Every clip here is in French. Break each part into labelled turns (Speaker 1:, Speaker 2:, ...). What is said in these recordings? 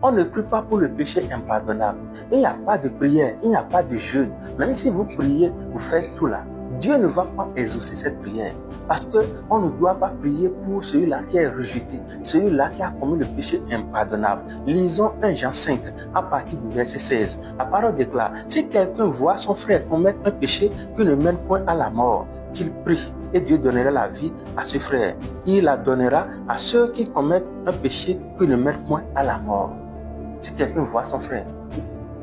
Speaker 1: On ne prie pas pour le péché impardonnable. Il n'y a pas de prière, il n'y a pas de jeûne. Même si vous priez, vous faites tout là, Dieu ne va pas exaucer cette prière. Parce qu'on ne doit pas prier pour celui-là qui est rejeté, celui-là qui a commis le péché impardonnable. Lisons 1 Jean 5, à partir du verset 16. La parole déclare, si quelqu'un voit son frère commettre un péché qui ne mène point à la mort, qu'il prie, et Dieu donnera la vie à ce frère. Il la donnera à ceux qui commettent un péché qui ne mène point à la mort. Si quelqu'un voit son frère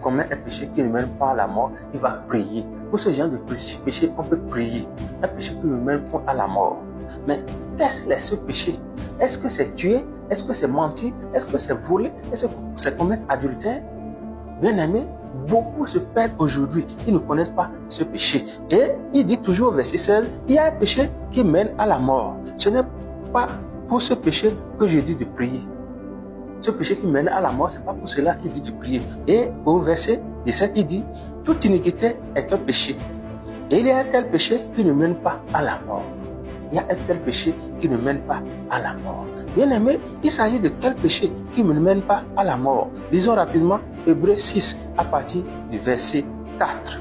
Speaker 1: commet un péché qui ne mène pas à la mort, il va prier. Pour ce genre de péché, on peut prier. Un péché qui ne mène pas à la mort. Mais qu'est-ce que ce péché? Est-ce que c'est tuer? Est-ce que c'est mentir? Est-ce que c'est voler? Est-ce que c'est commettre adultère? Bien aimé, beaucoup se perdent aujourd'hui. Ils ne connaissent pas ce péché. Et il dit toujours au verset 16, il y a un péché qui mène à la mort. Ce n'est pas pour ce péché que je dis de prier. Ce péché qui mène à la mort, ce n'est pas pour cela qu'il dit de prier. Et au verset 17, il dit, toute iniquité est un péché. Et il y a un tel péché qui ne mène pas à la mort. Il y a un tel péché qui ne mène pas à la mort. Bien aimé, il s'agit de quel péché qui ne mène pas à la mort? Lisons rapidement Hébreux 6 à partir du verset 4.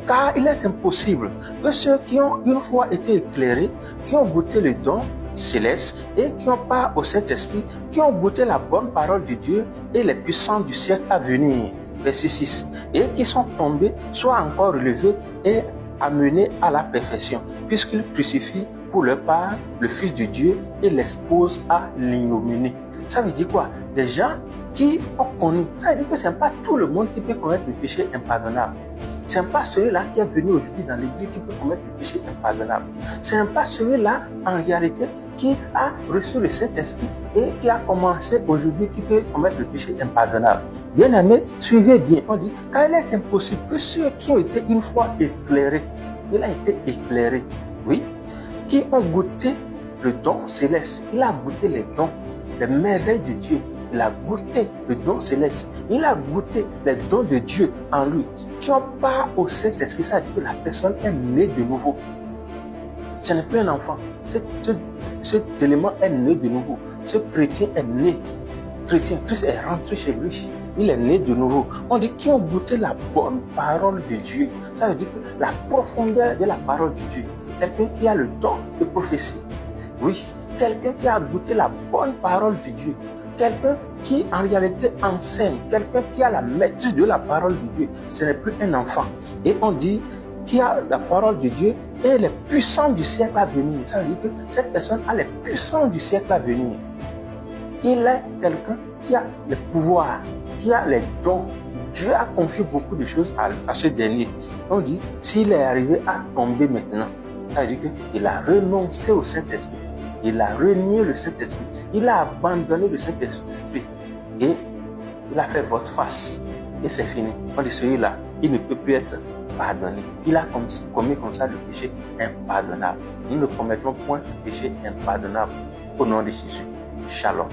Speaker 1: Car il est impossible que ceux qui ont une fois été éclairés, qui ont goûté le don céleste et qui ont part au Saint-Esprit, qui ont goûté la bonne parole de Dieu et les puissances du siècle à venir, verset 6, et qui sont tombés, soient encore relevés et amenés à la perfection, puisqu'ils crucifient pour leur part le Fils de Dieu et l'exposent à l'ignominie. Ça veut dire quoi? Des gens qui ont connu, ça veut dire que ce n'est pas tout le monde qui peut commettre le péché impardonnable. Ce n'est pas celui-là qui est venu aujourd'hui dans l'église qui peut commettre le péché impardonnable. Ce n'est pas celui-là, en réalité, qui a reçu le Saint-Esprit et qui a commencé aujourd'hui qui peut commettre le péché impardonnable. Bien aimé, suivez bien. On dit, car il est impossible que ceux qui ont été une fois éclairés, il a été éclairé, oui, qui ont goûté le don céleste, il a goûté les dons, les merveilles de Dieu. Il a goûté le don céleste. Il a goûté les dons de Dieu en lui. Qui ont part au Saint-Esprit, ça veut dire que la personne est née de nouveau. Ce n'est plus un enfant. Cet élément est né de nouveau. Ce chrétien est né. Chrétien, Christ est rentré chez lui. Il est né de nouveau. On dit qui ont goûté la bonne parole de Dieu. Ça veut dire que la profondeur de la parole de Dieu. Quelqu'un qui a le don de prophétie. Oui, quelqu'un qui a goûté la bonne parole de Dieu. Quelqu'un qui en réalité enseigne, quelqu'un qui a la maîtrise de la parole de Dieu, ce n'est plus un enfant. Et on dit qu'il a la parole de Dieu et les puissances du siècle à venir. Ça veut dire que cette personne a les puissances du siècle à venir. Il est quelqu'un qui a les pouvoirs, qui a les dons. Dieu a confié beaucoup de choses à ce dernier. On dit, s'il est arrivé à tomber maintenant, ça veut dire qu'il a renoncé au Saint-Esprit. Il a renié le Saint-Esprit. Il a abandonné le Saint-Esprit. Et il a fait votre face. Et c'est fini. On dit celui-là, il ne peut plus être pardonné. Il a commis comme ça le péché impardonnable. Nous ne commettons point de péché impardonnable. Au nom de Jésus. Shalom.